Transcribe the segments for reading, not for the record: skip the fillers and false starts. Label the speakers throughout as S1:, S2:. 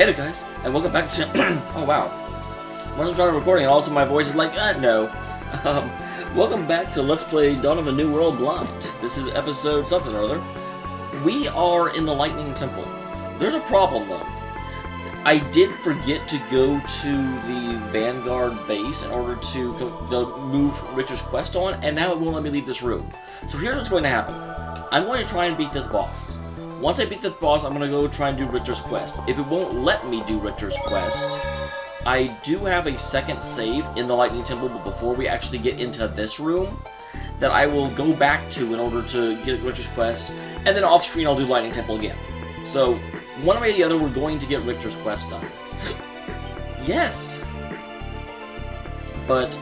S1: Hey there guys, and welcome back to... oh wow. Once I'm started recording, and also my voice is like, no. Welcome back to Let's Play Dawn of the New World Blind. This is episode something or other. We are in the Lightning Temple. There's a problem though. I did forget to go to the Vanguard base in order to move Richter's Quest on, and now it won't let me leave this room. So here's what's going to happen. I'm going to try and beat this boss. Once I beat this boss, I'm going to go try and do Richter's Quest. If it won't let me do Richter's Quest, I do have a second save in the Lightning Temple, but before we actually get into this room, that I will go back to in order to get Richter's Quest, and then off screen I'll do Lightning Temple again. So, one way or the other, we're going to get Richter's Quest done. Yes! But,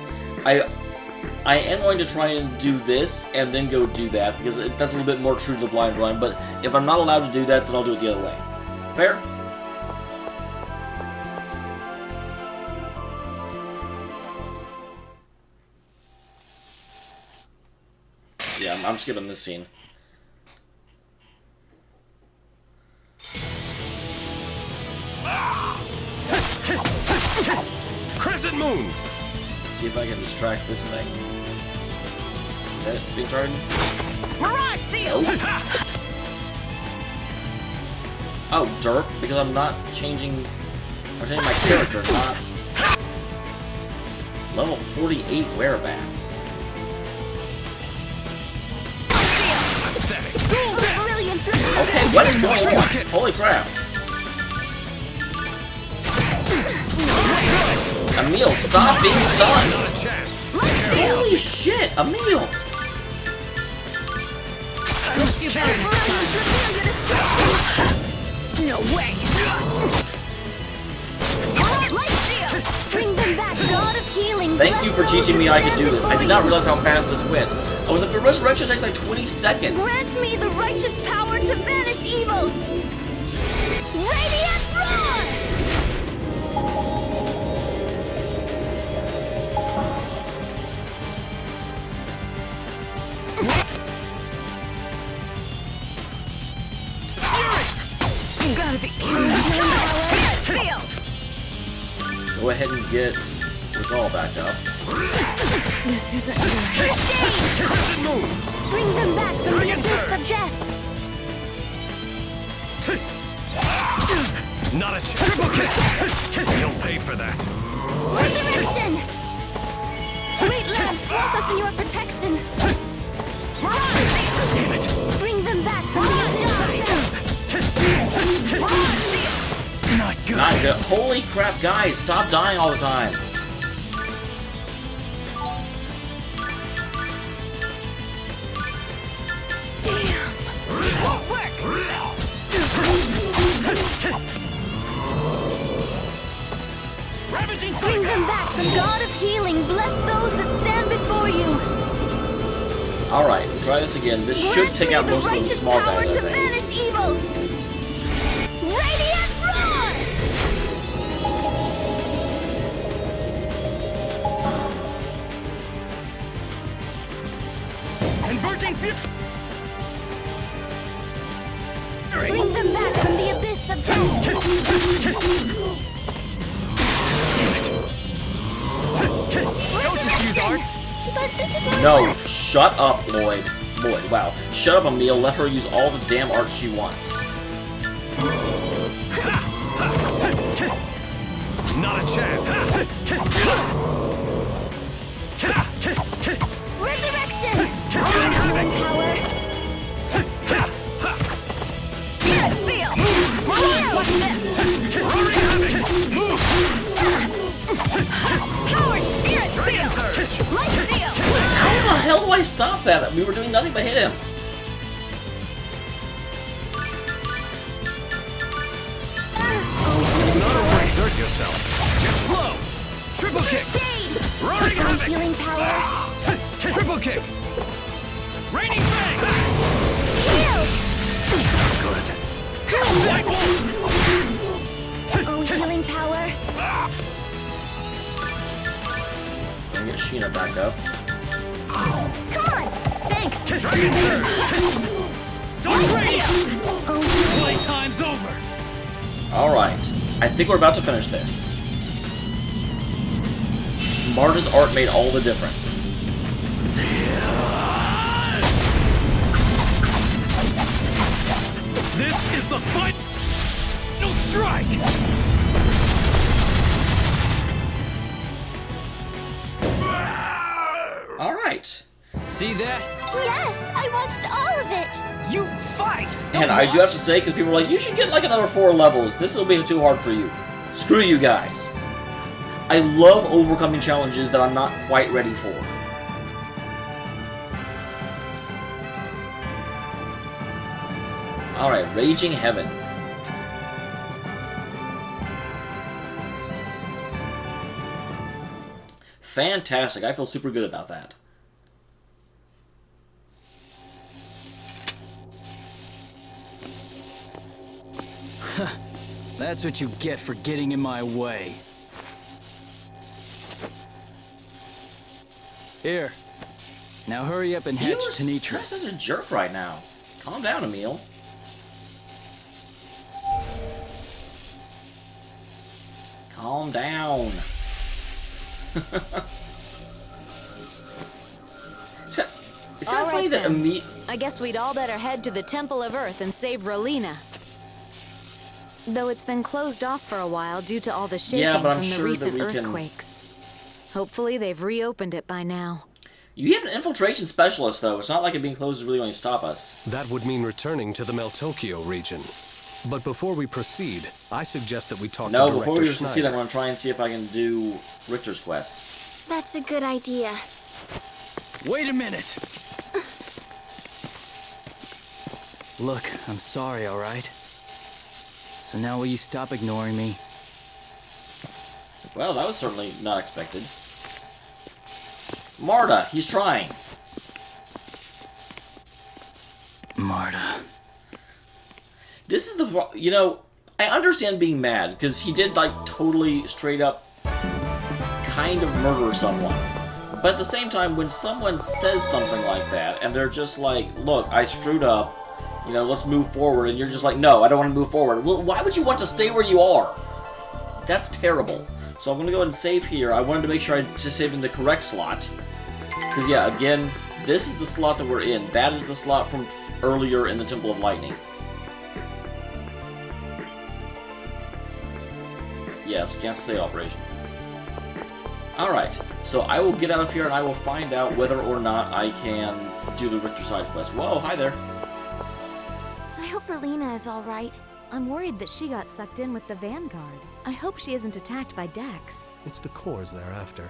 S1: I am going to try and do this, and then go do that, because that's a little bit more true to the blind run, but if I'm not allowed to do that, then I'll do it the other way. Fair? Yeah, I'm skipping this scene.
S2: Crescent Moon!
S1: See if I can distract this thing. Is that it? Big turn?
S3: Mirage Seal!
S1: Oh, derp, because I'm not changing... I'm changing my character, not... Level 48 Werebats. Okay, what is going on? Holy crap. Emil, stop being stunned! Holy shit, Emil!
S3: No way! Bring them back, God of Healing!
S1: Thank you for teaching me I could do this. I did not realize how fast this went. I was like, the resurrection takes like 20 seconds.
S3: Grant me the righteous power to banish evil! Radiant Roar! You gotta be kidding me. Seal!
S1: Go ahead and get Recall back up.
S3: This isn't good. Bring them back from the abyss of death!
S2: Not a triple kick! You'll pay for that.
S3: Resurrection! Sweet love, swamp us in your protection!
S2: Damn it!
S3: Bring them back from the abyss of death!
S2: Not good.
S1: Not good. Holy crap, guys, stop dying all the time.
S3: Damn! Won't work! Bring them back, the God of Healing! Bless those that stand before you!
S1: Alright, try this again. This should take out most of the small guys, I
S3: to
S1: think.
S3: banish evil! Radiant Roar!
S2: Converging fury!
S3: Bring them back from the abyss of death!
S2: Don't just use arts!
S3: But this is not
S1: No, shut up, Lloyd. Lloyd, wow. Shut up, Emil. Let her use all the damn art she wants.
S2: Not a chance!
S3: Resurrection! Power! Spirit Seal! Watch this! Power! Spirit Seal! Light Seal!
S1: How the hell do I stop that? We were doing nothing but hit him.
S2: Not overexert yourself. You're slow. Triple kick. Roaring havoc.
S3: Healing power!
S2: Triple kick. Raining fang.
S3: Heal!
S2: Good.
S3: Oh, healing power!
S1: Let me get Sheena back up.
S3: Come on! Thanks!
S2: Dragon surge. Don't
S3: Light
S2: break.
S3: Seal! Oh,
S2: Playtime's over.
S1: Alright. I think we're about to finish this. Marta's art made all the difference.
S2: This is the final strike!
S1: Alright.
S2: See that?
S3: Yes, I watched all of it.
S2: You fight!
S1: And I do have to say, because people are like, you should get like another 4 levels. This will be too hard for you. Screw you guys. I love overcoming challenges that I'm not quite ready for. Alright, Raging Heaven. Fantastic. I feel super good about that.
S4: That's what you get for getting in my way. Here. Now hurry up and hatch Tenetris.
S1: You're such a jerk right now. Calm down, Emil. Calm down. It's kind of funny that Emil...
S5: I guess we'd all better head to the Temple of Earth and save Relina. Though it's been closed off for a while due to all the shaking from the recent earthquakes. Hopefully they've reopened it by now.
S1: You have an infiltration specialist, though. It's not like it being closed is really going to stop us.
S6: That would mean returning to the Meltokyo region. But before we proceed, I suggest that we talk to Director
S1: No, before we
S6: Schneider.
S1: proceed, I'm going to try and see if I can do Richter's Quest.
S3: That's a good idea.
S4: Wait a minute! Look, I'm sorry, alright? So now will you stop ignoring me?
S1: Well, that was certainly not expected. Marta, he's trying.
S4: Marta.
S1: This is the... You know, I understand being mad, because he did, like, totally straight up kind of murder someone. But at the same time, when someone says something like that, and they're just like, look, I screwed up, you know, let's move forward, and you're just like, no, I don't want to move forward. Well, why would you want to stay where you are? That's terrible. So I'm going to go ahead and save here. I wanted to make sure I saved in the correct slot. Because, yeah, again, this is the slot that we're in. That is the slot from earlier in the Temple of Lightning. Yes, cancel stay operation. Alright, so I will get out of here and I will find out whether or not I can do the Richter side quest. Whoa, hi there.
S3: I hope Relina is all right.
S5: I'm worried that she got sucked in with the Vanguard. I hope she isn't attacked by Dex.
S6: It's the cores they're after.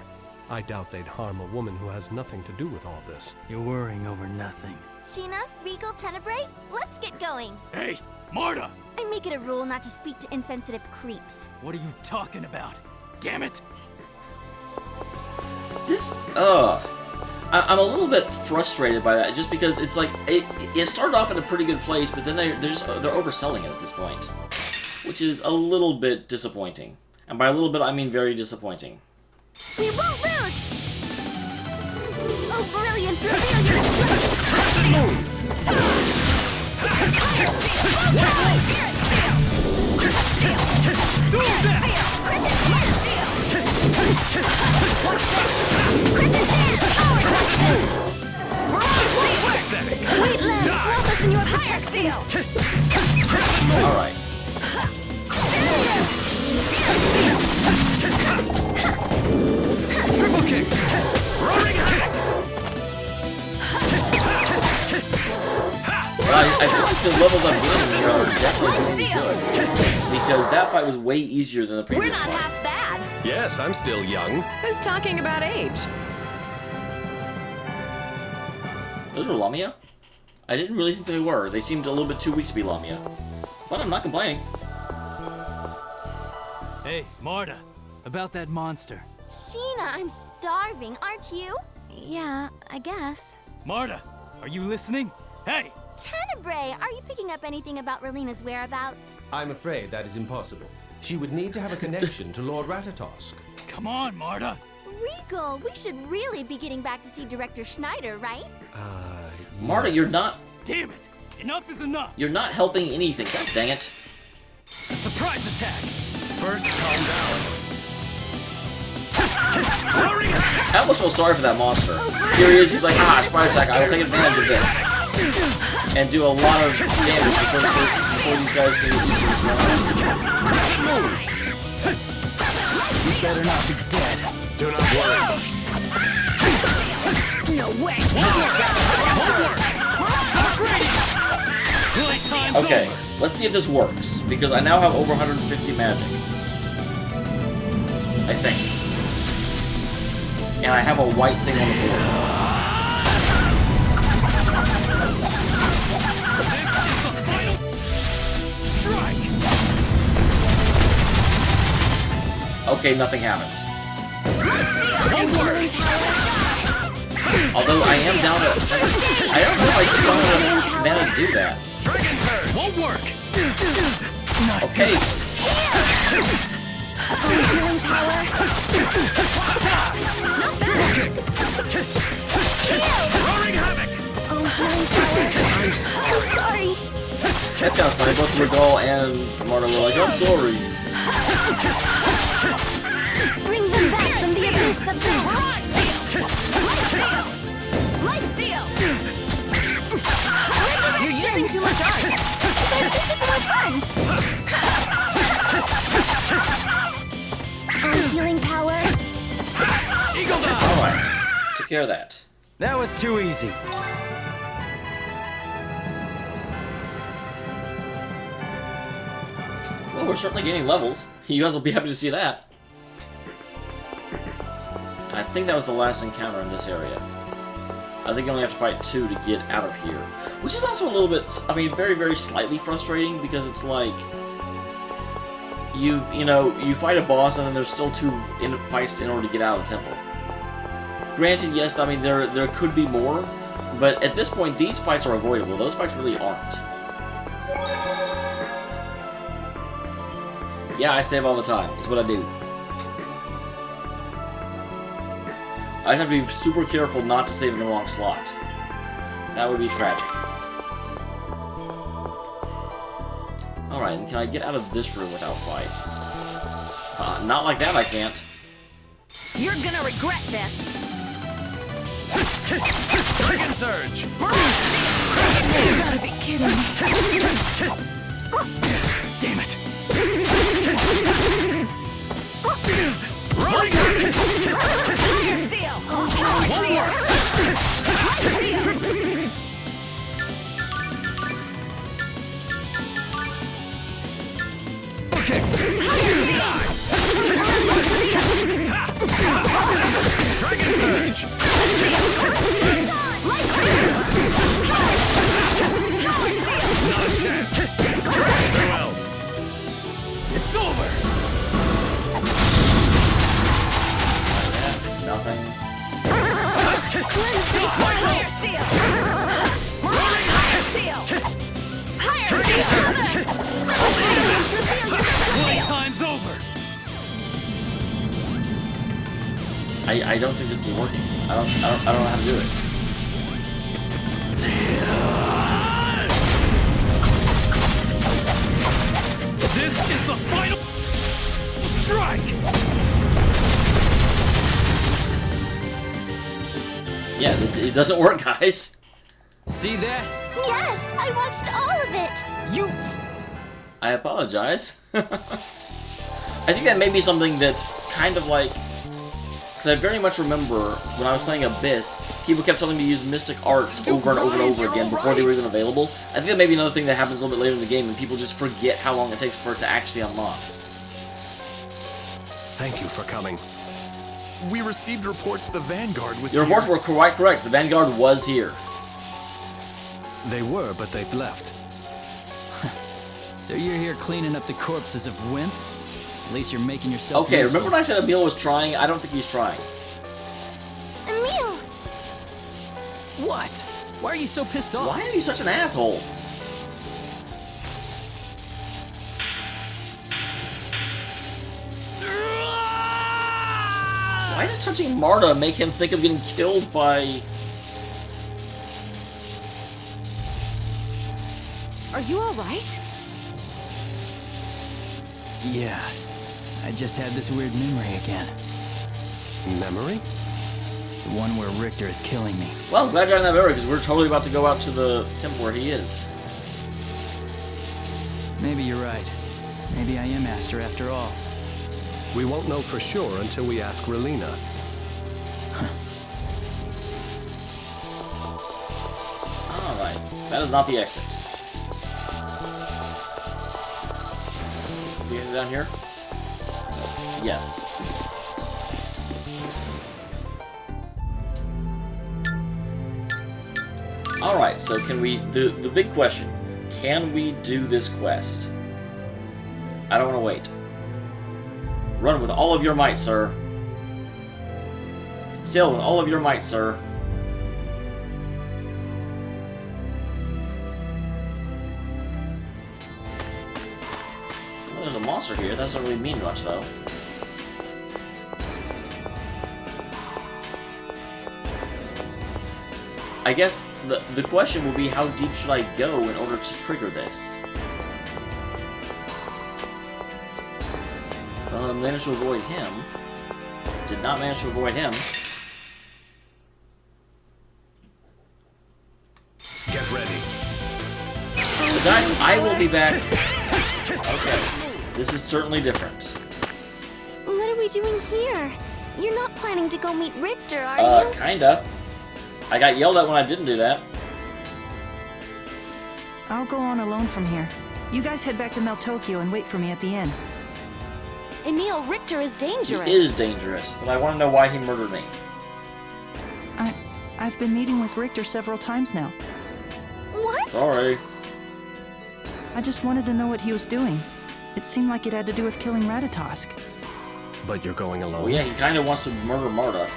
S6: I doubt they'd harm a woman who has nothing to do with all this.
S4: You're worrying over nothing.
S3: Sheena, Regal, Tenebrae, let's get going.
S2: Hey, Marta!
S3: I make it a rule not to speak to insensitive creeps.
S4: What are you talking about? Damn it!
S1: This, I'm a little bit frustrated by that, just because it's like, it started off in a pretty good place, but then they're overselling it at this point. Which is a little bit disappointing. And by a little bit, I mean very disappointing.
S3: We won't lose! Oh, brilliant! Reveal Wait, Len, swap us in your protection!
S1: Alright.
S2: Triple kick! Roaring attack!
S1: Well, I feel like the levels I'm getting here are definitely really good. Because that fight was way easier than the
S5: We're
S1: previous
S5: not
S1: fight.
S5: half bad.
S6: Yes, I'm still young.
S5: Who's talking about age?
S1: Those were Lamia? I didn't really think they were. They seemed a little bit too weak to be Lamia. But I'm not complaining.
S4: Hey, Marta. About that monster.
S3: Sheena, I'm starving, aren't you?
S5: Yeah, I guess.
S4: Marta, are you listening? Hey!
S3: Tenebrae, are you picking up anything about Relina's whereabouts?
S7: I'm afraid that is impossible. She would need to have a connection to Lord Ratatosk.
S4: Come on, Marta!
S3: Regal, we should really be getting back to see Director Schneider, right?
S1: Marta, you're not...
S4: Damn it! Enough is enough!
S1: You're not helping anything. God dang it.
S4: A surprise attack!
S2: First, calm down.
S1: I almost feel sorry for that monster. Here he is, he's like, ah, surprise attack, I will take advantage of this. And do a lot of damage before these guys can get used to this monster.
S4: You better not be dead.
S2: Do not worry.
S3: No way!
S1: Okay, let's see if this works, because I now have over 150 magic. I think. And I have a white thing on the board. Okay, nothing happened. Although I am down to... I don't know if I just don't have enough mana to do that.
S2: Dragon Surge won't work.
S1: Okay.
S3: Healing power. Not bad.
S2: Roaring Havoc.
S3: Oh, healing power. I'm sorry.
S1: That's kind of funny. Both Regal and Marta were like, I'm sorry.
S3: Bring them back from the abyss of death.
S5: Life seal!
S3: You're using too much art. This is more fun. Healing power.
S2: Eagle Dive.
S1: Alright. Took care of that.
S4: That was too easy.
S1: Well, we're certainly gaining levels. You guys will be happy to see that. I think that was the last encounter in this area. I think you only have to fight 2 to get out of here. Which is also a little bit, I mean, very, very slightly frustrating, because it's like... You fight a boss and then there's still 2 fights in order to get out of the temple. Granted, yes, I mean, there could be more, but at this point, these fights are avoidable. Those fights really aren't. Yeah, I save all the time. It's what I do. I just have to be super careful not to save in the wrong slot. That would be tragic. Alright, can I get out of this room without fights? Not like that, I can't.
S5: You're gonna regret this.
S2: Dragon Surge.
S5: You gotta be kidding me.
S4: Damn it.
S2: Roaring Havoc.
S5: Fire seal! Fire seal! Fire seal!
S2: Kick. Dragon Surge. Not a chance. Farewell. It's over.
S1: Nothing.
S5: Fire seal! Fire seal! Fire seal!
S2: Playtime's over.
S1: I don't think this is working. I don't know how to do it.
S2: This is the final strike.
S1: Yeah, it doesn't work, guys.
S4: See that?
S3: Yes, I watched all of it.
S4: You...
S1: I apologize. I think that may be something that kind of like... Because I very much remember when I was playing Abyss, people kept telling me to use Mystic Arts over and over and over again before they were even available. I think that may be another thing that happens a little bit later in the game, and people just forget how long it takes for it to actually unlock.
S6: Thank you for coming.
S8: We received reports the Vanguard was
S1: Your reports were quite correct. The Vanguard was here.
S6: They were, but they've left.
S4: So you're here cleaning up the corpses of wimps? At least you're making yourself
S1: Okay,
S4: useful.
S1: remember when I said Emil was trying? I don't think he's trying.
S3: Emil!
S4: What? Why are you so pissed off?
S1: Why are you such an asshole? Why does touching Marta make him think of getting killed by...
S5: Are you alright?
S4: Yeah, I just had this weird memory again.
S6: Memory?
S4: The one where Richter is killing me.
S1: Well, I'm glad you're in that memory, because we're totally about to go out to the temple where he is.
S4: Maybe you're right. Maybe I am Aster after all.
S6: We won't know for sure until we ask Relina.
S1: Alright, that is not the exit. Is the exit down here? Yes. Alright, so can we... The big question. Can we do this quest? I don't want to wait. Run with all of your might, sir. Sail with all of your might, sir. Well, there's a monster here. That doesn't really mean much, though. I guess the question will be, how deep should I go in order to trigger this? Well, I managed to avoid him. Did not manage to avoid him.
S6: Get ready.
S1: So guys, I will be back. Okay. This is certainly different.
S3: What are we doing here? You're not planning to go meet Richter, are you?
S1: Kinda. I got yelled at when I didn't do that.
S9: I'll go on alone from here. You guys head back to Meltokyo and wait for me at the inn.
S3: Emil, Richter is dangerous.
S1: He is dangerous, but I want to know why he murdered me.
S9: I've been meeting with Richter several times now.
S3: What?
S1: Sorry.
S9: I just wanted to know what he was doing. It seemed like it had to do with killing Ratatosk.
S6: But you're going alone?
S1: Well, yeah, he kind of wants to murder Marta.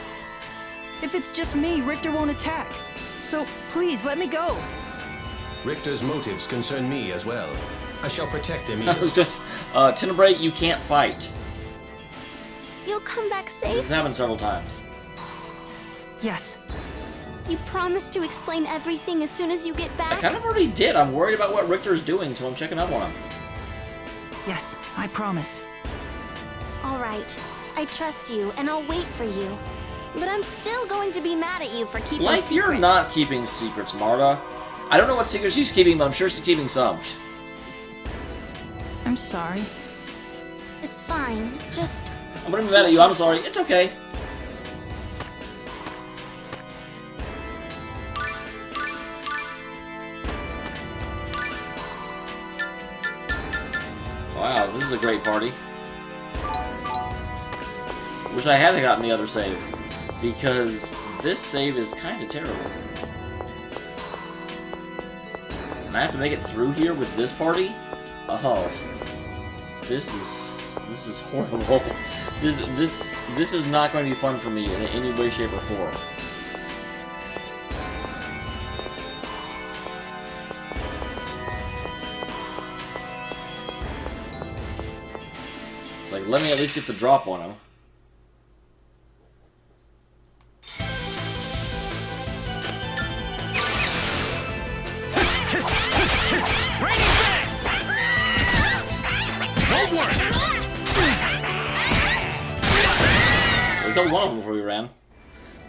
S9: If it's just me, Richter won't attack. So, please, let me go.
S7: Richter's motives concern me as well. I shall protect him.
S1: I was just... Tenebrae, you can't fight.
S3: You'll come back
S1: This
S3: safe?
S1: has happened several times.
S9: Yes.
S3: You promise to explain everything as soon as you get
S1: I
S3: back?
S1: kind of already did. I'm worried about what Richter's doing, so I'm checking up on him.
S9: Yes, I promise.
S3: All right. I trust you, and I'll wait for you. But I'm still going to be mad at you for keeping
S1: Like,
S3: secrets.
S1: you're not keeping secrets, Marta. I don't know what secrets she's keeping, but I'm sure she's keeping some.
S9: I'm sorry.
S3: It's fine. Just...
S1: I'm gonna be mad at you. I'm sorry. It's okay. Wow, this is a great party. Wish I hadn't gotten the other save, because this save is kind of terrible. And I have to make it through here with this party? Oh, this is horrible. This is not going to be fun for me in any way, shape, or form. It's like, let me at least get the drop on him. We killed one of them before we ran.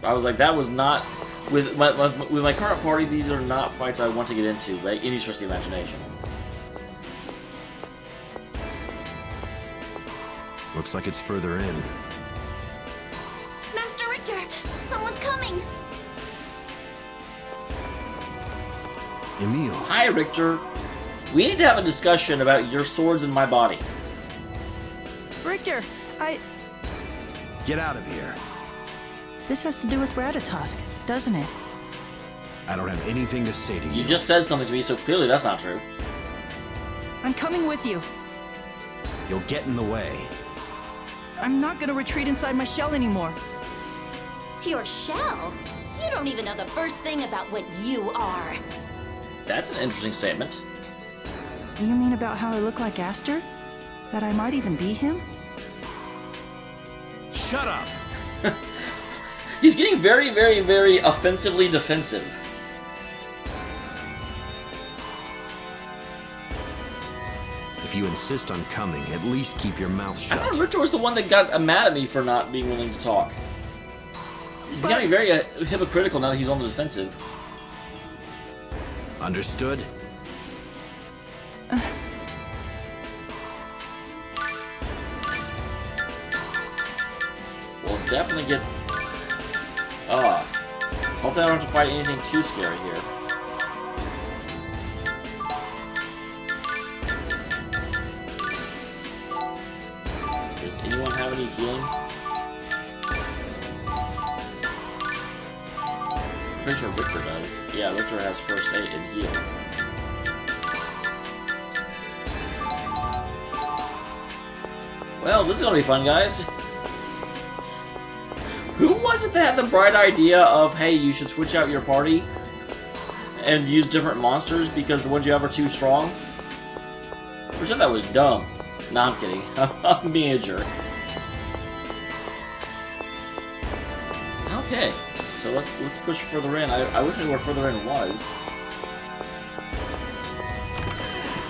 S1: I was like, that was not... With my current party, these are not fights I want to get into by any stretch of the imagination.
S8: Looks like it's further in.
S3: Master Richter! Someone's coming!
S8: Emil.
S1: Hi, Richter. We need to have a discussion about your swords in my body.
S9: Richter,
S8: Get out of here.
S9: This has to do with Ratatosk, doesn't it?
S8: I don't have anything to say to you.
S1: You just said something to me, so clearly that's not true.
S9: I'm coming with you.
S8: You'll get in the way.
S9: I'm not gonna retreat inside my shell anymore.
S10: Your shell? You don't even know the first thing about what you are.
S1: That's an interesting statement.
S9: You mean about how I look like Aster? That I might even be him?
S8: Shut up!
S1: He's getting very, very, very offensively defensive.
S7: If you insist on coming, at least keep your mouth
S1: I
S7: shut.
S1: thought Richter was the one that got mad at me for not being willing to talk. He's becoming very hypocritical now that he's on the defensive.
S7: Understood?
S1: We'll definitely get... hopefully I don't have to fight anything too scary here. Does anyone have any healing? Pretty sure Richter does. Yeah, Richter has first aid and heal. Well, this is gonna be fun, guys. Who was it that had the bright idea of, hey, you should switch out your party and use different monsters because the ones you have are too strong? I said that was dumb. Nah, I'm kidding. I'm being a jerk. Okay, so let's push further in. I wish I knew where further in was.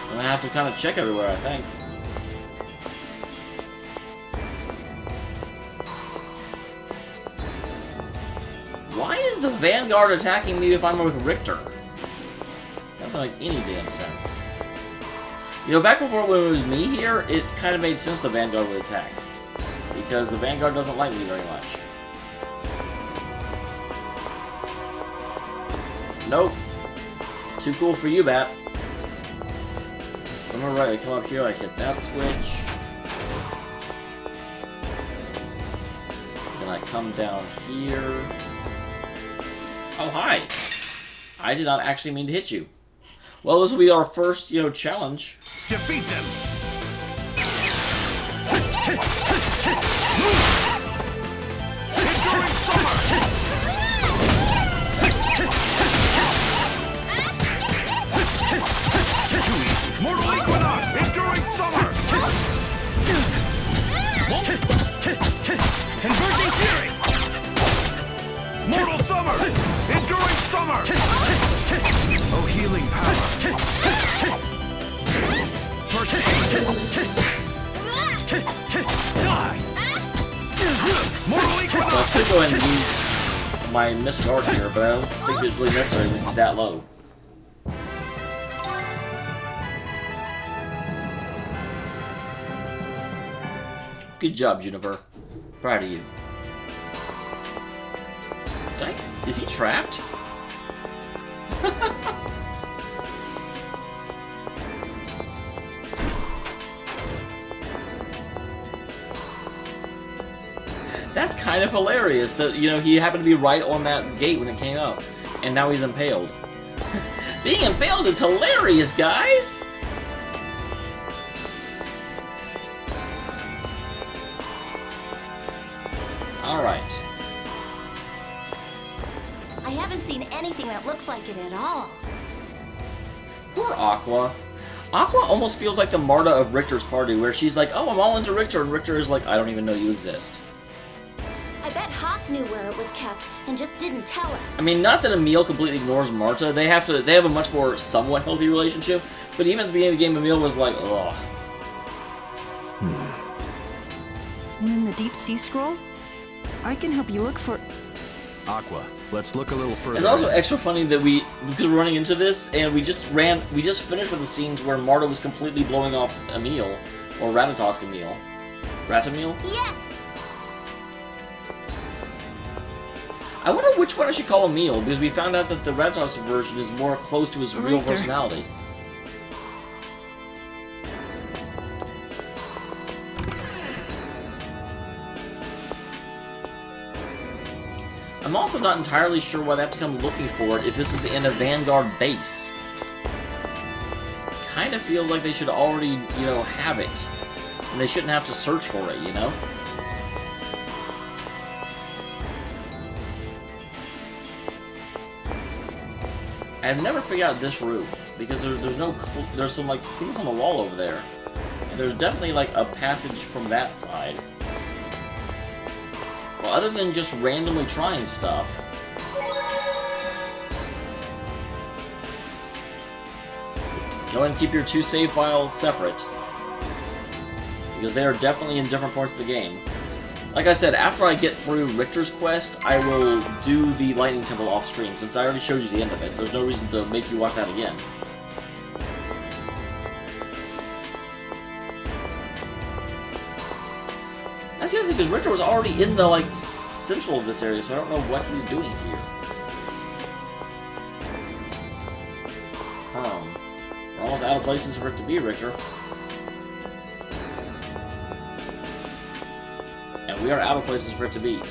S1: I'm gonna have to kind of check everywhere, I think. Why is the Vanguard attacking me if I'm with Richter? That doesn't make any damn sense. You know, back before when it was me here, it kind of made sense the Vanguard would attack. Because the Vanguard doesn't like me very much. Nope. Too cool for you, Bat. From the right, I come up here, I hit that switch. Then I come down here. Oh, hi! I did not actually mean to hit you. Well, this will be our first, challenge.
S2: Defeat them! Enduring summer! Mortal Equinox! Enduring summer! Converging fury! Mortal summer! Enduring summer! Oh, healing power! First aid! Die! Mortal
S1: So I
S2: Equinox!
S1: could go ahead and use my Mist Guard here, but I don't think it's really necessary when he's that low. Good job, Juniper. Proud of you. Is he trapped? That's kind of hilarious that, he happened to be right on that gate when it came up. And now he's impaled. Being impaled is hilarious, guys! Alright.
S10: I haven't seen anything that looks like it at all.
S1: Poor Aqua. Aqua almost feels like the Marta of Richter's party, where she's like, oh, I'm all into Richter, and Richter is like, I don't even know you exist.
S10: I bet Hawk knew where it was kept and just didn't tell us.
S1: I mean, not that Emil completely ignores Marta. They have a much more somewhat healthy relationship, but even at the beginning of the game, Emil was like, ugh.
S9: You mean the deep sea scroll? I can help you look for...
S7: Aqua, let's look a little further.
S1: It's also extra funny that because we're running into this, and we just finished with the scenes where Marta was completely blowing off Emil, or Ratatosk Emil. Ratamil?
S10: Yes!
S1: I wonder which one I should call Emil, because we found out that the Ratatosk version is more close to his real personality. I'm also not entirely sure why they have to come looking for it if this is in a Vanguard base. Kind of feels like they should already, have it. And they shouldn't have to search for it, I've never figured out this room, because there's some, things on the wall over there. And there's definitely, a passage from that side. Well, other than just randomly trying stuff. Go ahead and keep your two save files separate. because they are definitely in different parts of the game. Like I said, after I get through Richter's Quest, I will do the Lightning Temple off-screen, since I already showed you the end of it. There's no reason to make you watch that again. That's the other thing, because Richter was already in the, like, central of this area, so I don't know what he's doing here. We're almost out of places for it to be, Richter. And we are out of places for it to be.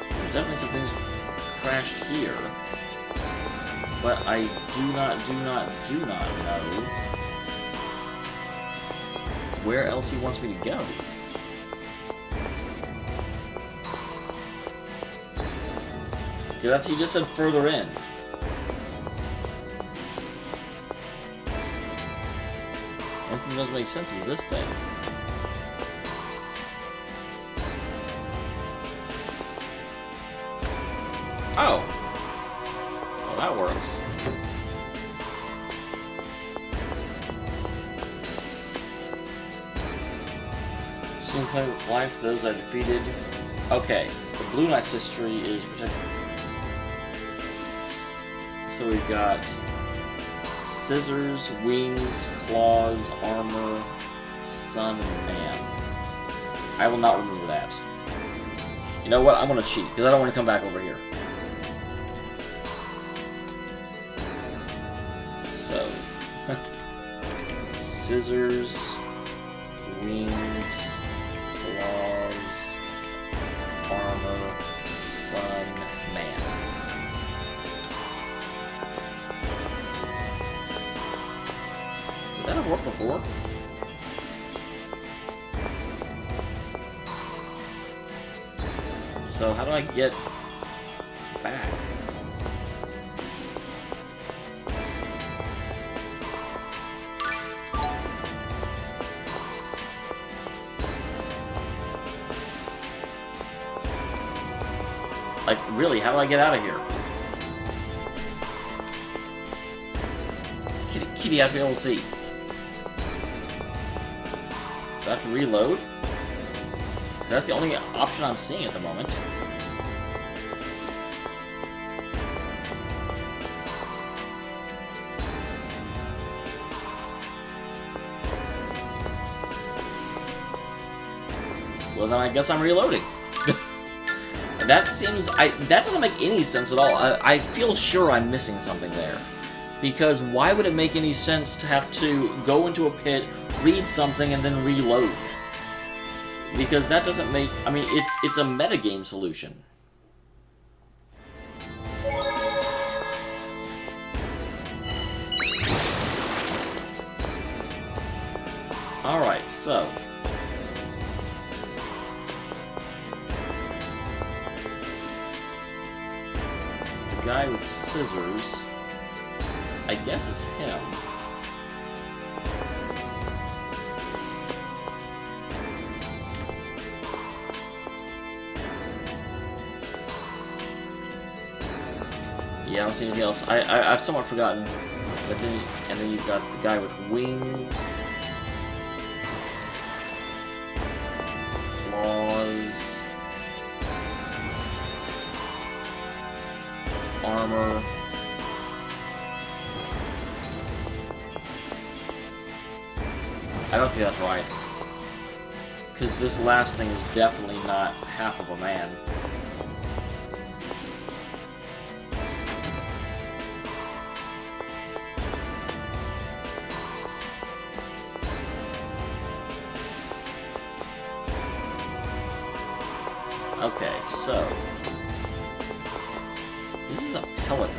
S1: There's definitely some things crashed here. But I do not know where else he wants me to go. Okay, that's, he just said further in. One thing that doesn't make sense is this thing. Oh! Well, that works. Seems like life, those I defeated. Okay, the Blue Knight's history is protected. So we've got scissors, wings, claws, armor, sun, and man. I will not remember that. You know what? I'm gonna cheat, because I don't want to come back over here. So, scissors, wings, claws, armor, sun, man. Did that have worked before? So how do I get back? Like, really, how do I get out of here? Kitty, I have to be able to see. Do I have to reload? That's the only option I'm seeing at the moment. Well, then I guess I'm reloading. That seems... that doesn't make any sense at all. I feel sure I'm missing something there. Because why would it make any sense to have to go into a pit, read something, and then reload? Because that doesn't make... I mean, it's a metagame solution. Alright, so... the guy with scissors... I guess it's him. Yeah, I don't see anything else. I've somewhat forgotten. But then, and then you've got the guy with wings, claws, armor. I don't think that's right. Because this last thing is definitely not half of a man. Okay, so... this is a pelican.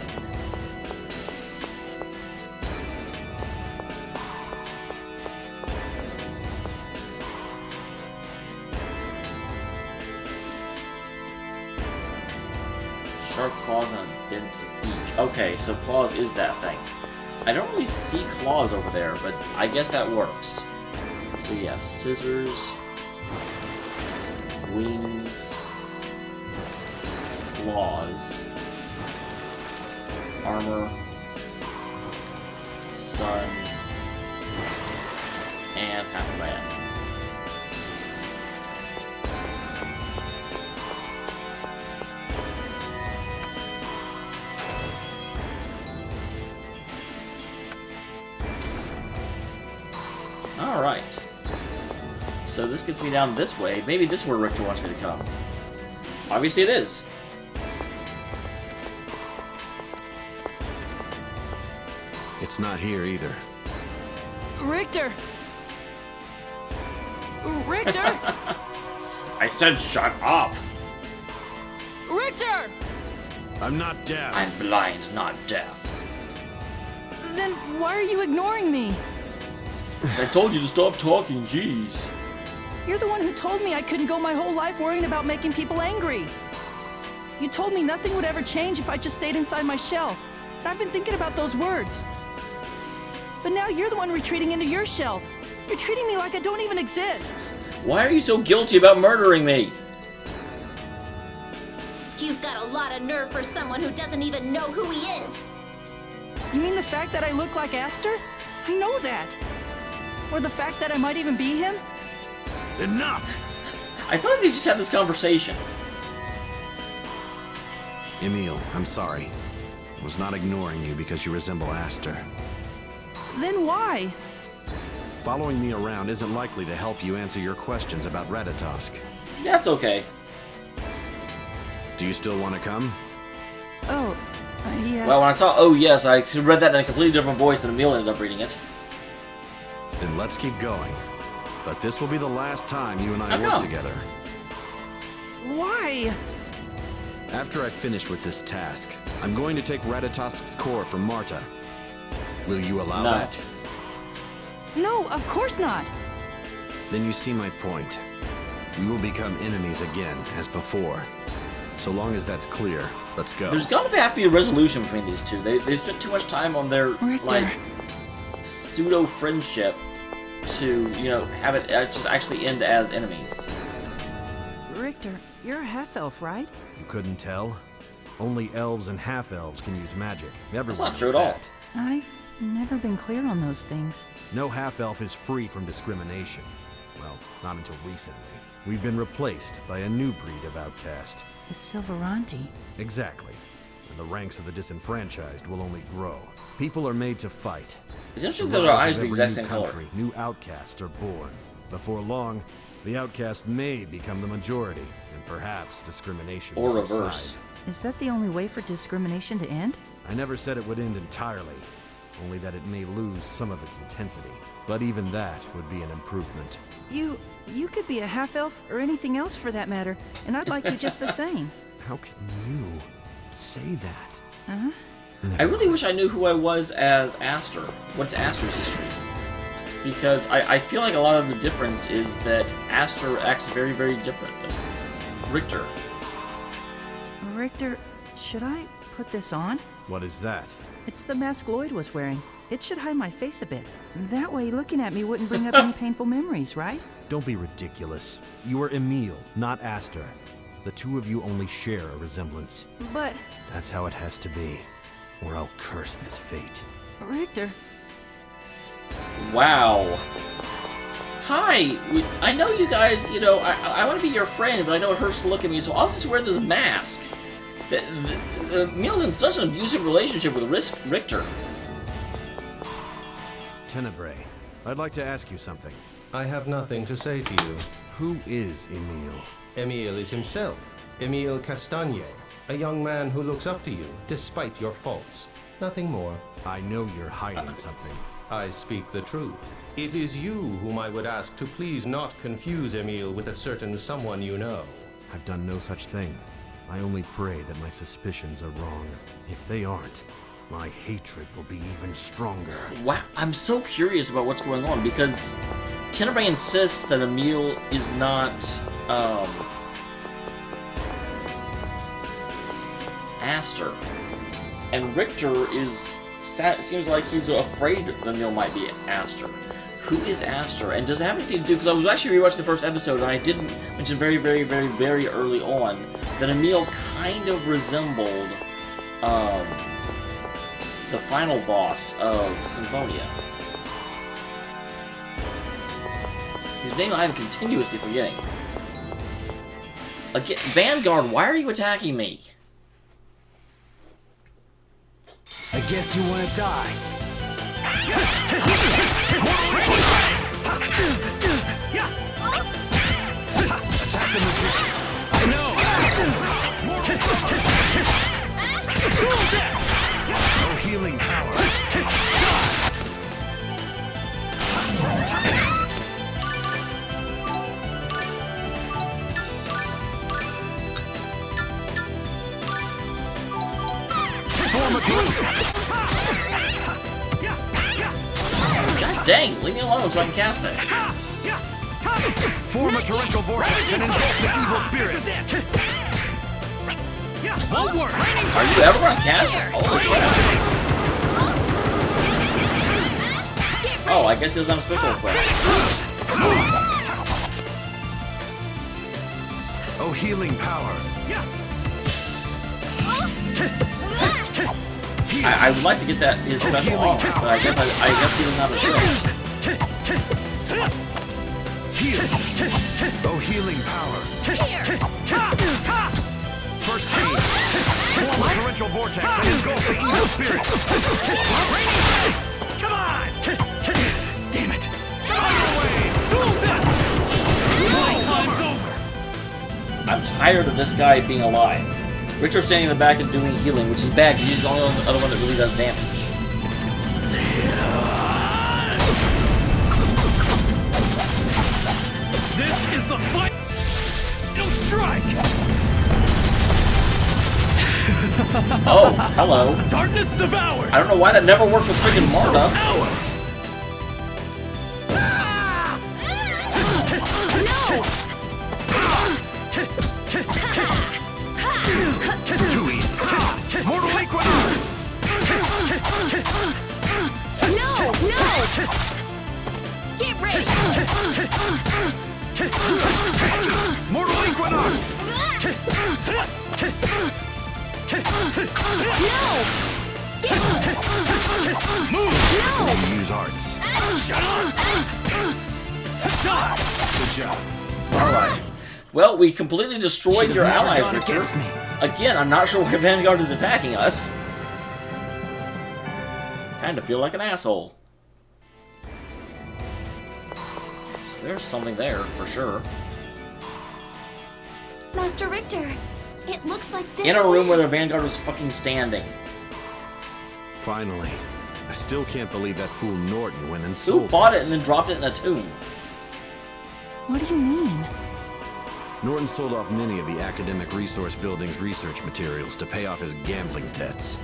S1: Sharp claws and a bent beak. Okay, so claws is that thing. I don't really see claws over there, but I guess that works. So yeah, scissors, wings, claws, armor, sun, and half a man. Alright. So this gets me down this way. Maybe this is where Richter wants me to come. Obviously it is.
S7: It's not here either.
S9: Richter! Richter!
S1: I said shut up!
S9: Richter!
S7: I'm not deaf.
S1: I'm blind, not deaf.
S9: Then why are you ignoring me?
S1: I told you to stop talking, jeez.
S9: You're the one who told me I couldn't go my whole life worrying about making people angry. You told me nothing would ever change if I just stayed inside my shell. And I've been thinking about those words. But now you're the one retreating into your shell. You're treating me like I don't even exist.
S1: Why are you so guilty about murdering me?
S10: You've got a lot of nerve for someone who doesn't even know who he is.
S9: You mean the fact that I look like Aster? I know that. Or the fact that I might even be him?
S7: Enough!
S1: I thought they just had this conversation.
S7: Emil, I'm sorry. I was not ignoring you because you resemble Aster.
S9: Then why?
S7: Following me around isn't likely to help you answer your questions about Ratatosk.
S1: That's okay.
S7: Do you still want to come?
S9: Oh, yes.
S1: Well, when I saw "oh yes," I read that in a completely different voice than Emil ended up reading it.
S7: Then let's keep going. But this will be the last time you and I
S1: How
S7: work
S1: come?
S7: together.
S9: Why?
S7: After I finish with this task, I'm going to take Ratatosk's core from Marta. Will you allow
S1: No.
S7: that?
S9: No, of course not.
S7: Then you see my point. We will become enemies again, as before. So long as that's clear, let's go.
S1: There's got to have to be a resolution between these two. They spent too much time on their
S9: Richter.
S1: like pseudo friendship to have it just actually end as enemies.
S9: Richter, you're a half-elf, right?
S7: You couldn't tell? Only elves and half-elves can use magic.
S1: That's not true at all.
S9: I've never been clear on those things.
S7: No half-elf is free from discrimination. Well, not until recently. We've been replaced by a new breed of outcast.
S9: The Silveranti.
S7: Exactly. And the ranks of the disenfranchised will only grow. People are made to fight.
S1: It's interesting that their eyes are the exact same color.
S7: New outcasts are born. Before long, the outcast may become the majority, and perhaps discrimination
S1: Or
S7: will
S1: reverse.
S7: subside.
S9: Is that the only way for discrimination to end?
S7: I never said it would end entirely, only that it may lose some of its intensity. But even that would be an improvement.
S9: You could be a half-elf or anything else for that matter, and I'd like you just the same.
S7: How can you say that?
S9: Huh?
S1: I really wish I knew who I was as Aster. What's Aster's history? Because I feel like a lot of the difference is that Aster acts very, very different than Richter.
S9: Richter, should I put this on?
S7: What is that?
S9: It's the mask Lloyd was wearing. It should hide my face a bit. That way looking at me wouldn't bring up any painful memories, right?
S7: Don't be ridiculous. You are Emil, not Aster. The two of you only share a resemblance.
S9: But,
S7: That's how it has to be, or I'll curse this fate.
S9: Richter,
S1: Wow. Hi. I know you guys, I want to be your friend, but I know it hurts to look at me, so I'll just wear this mask. Emil's in such an abusive relationship with Richter.
S7: Tenebrae, I'd like to ask you something.
S2: I have nothing to say to you.
S7: Who is Emil?
S2: Emil is himself. Emil Castagne. A young man who looks up to you, despite your faults. Nothing more.
S7: I know you're hiding something.
S2: I speak the truth. It is you whom I would ask to please not confuse Emil with a certain someone you know.
S7: I've done no such thing. I only pray that my suspicions are wrong. If they aren't, my hatred will be even stronger.
S1: Wow, I'm so curious about what's going on because Tenebrae insists that Emil is not Aster, and Richter seems like he's afraid that Emil might be Aster. Who is Aster, and does it have anything to do? Because I was actually rewatching the first episode, and I didn't mention very, very, very, very early on that Emil kind of resembled the final boss of Symphonia. name I am continuously forgetting. Again, Vanguard, why are you attacking me?
S4: I guess you want to die.
S8: Attack the magician.
S4: I know.
S8: No healing power.
S1: God dang, leave me alone so I can cast this.
S8: Form a torrential vortex and invoke the evil spirits.
S1: Are you ever gonna cast it? Holy shit. Oh, I guess it was on a special request.
S8: Oh, healing power.
S1: I would like to get that his special off, but I guess he doesn't have a choice.
S8: Heal. Oh, healing power. First aid. Form a torrential vortex and engulf the evil spirits. Come on!
S4: Damn it.
S8: Time's over.
S1: I'm tired of this guy being alive. Richter's standing in the back and doing healing, which is bad because he's the only other one that really does damage.
S8: This is the final strike.
S1: Oh, hello.
S8: Darkness devours.
S1: I don't know why that never worked with freaking Marta.
S8: Too easy. Mortal Equinox.
S10: No! Get ready!
S8: Mortal Equinox. Move. Use arts. Good job.
S1: Alright. Well, we completely destroyed your allies, Richter. Again, I'm not sure why Vanguard is attacking us. Kinda feel like an asshole. So there's something there, for sure.
S10: Master Richter, it looks like this
S1: In a
S10: is
S1: room
S10: it.
S1: where the Vanguard was fucking standing.
S7: Finally. I still can't believe that fool Norton went and
S1: Who
S7: sold
S1: bought
S7: this.
S1: it and then dropped it in a tomb?
S9: What do you mean?
S7: Norton sold off many of the Academic Resource Building's research materials to pay off his gambling debts.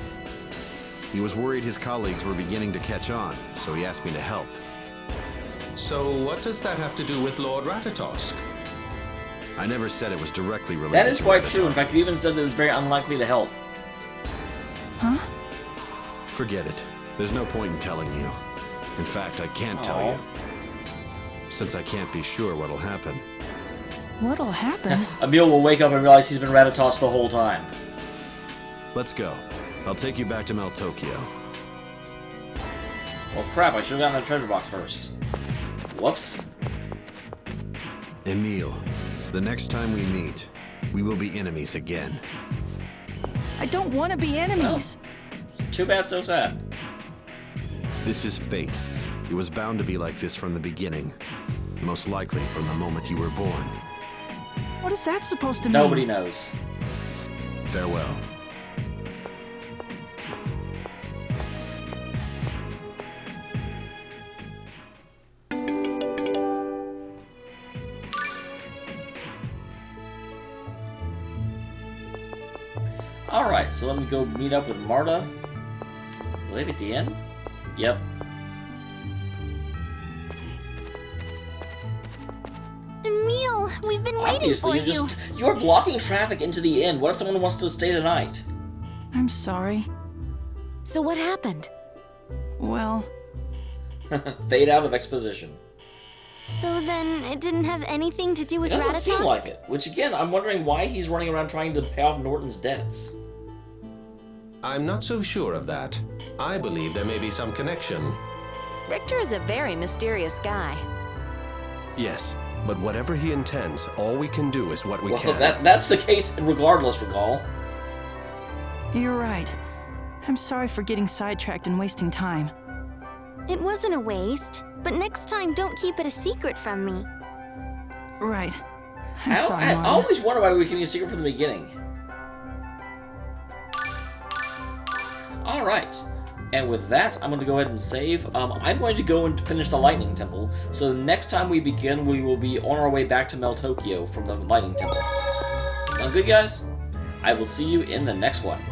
S7: He was worried his colleagues were beginning to catch on, so he asked me to help.
S2: So what does that have to do with Lord Ratatosk?
S7: I never said it was directly related
S1: That is
S7: to
S1: quite true. In
S7: Ratatosk.
S1: fact, you even said that it was very unlikely to help.
S9: Huh?
S7: Forget it. There's no point in telling you. In fact, I can't tell you. Since I can't be sure what'll happen.
S9: What'll happen?
S1: Emil will wake up and realize he's been Ratatosked the whole time.
S7: Let's go. I'll take you back to Meltokio.
S1: Well, crap, I should have gotten that treasure box first. Whoops.
S7: Emil, the next time we meet, we will be enemies again.
S9: I don't want to be enemies.
S1: Too bad, so sad.
S7: This is fate. It was bound to be like this from the beginning. Most likely from the moment you were born.
S9: What is that supposed to mean?
S1: Nobody knows.
S7: Farewell.
S1: Alright, so let me go meet up with Marta. Will they be at the end? Yep.
S3: Emil, we've been waiting
S1: Obviously,
S3: for you.
S1: you're blocking traffic into the inn. What if someone wants to stay the night?
S9: I'm sorry.
S5: So what happened?
S9: Well,
S1: Fade out of exposition.
S3: So then, it didn't have anything to do
S1: It
S3: with
S1: doesn't seem
S3: Ratatosk?
S1: like it. Which again, I'm wondering why he's running around trying to pay off Norton's debts.
S2: I'm not so sure of that. I believe there may be some connection.
S5: Richter is a very mysterious guy.
S7: Yes,
S6: But whatever he intends, all we can do is what we can.
S1: That's the case regardless, Regal.
S9: You're right. I'm sorry for getting sidetracked and wasting time.
S3: It wasn't a waste, but next time don't keep it a secret from me.
S9: Right. I'm sorry,
S1: I
S9: Mara.
S1: always wonder why we were keeping a secret from the beginning. Alright. And with that, I'm going to go ahead and save. I'm going to go and finish the Lightning Temple. So next time we begin, we will be on our way back to Meltokio from the Lightning Temple. Sound good, guys? I will see you in the next one.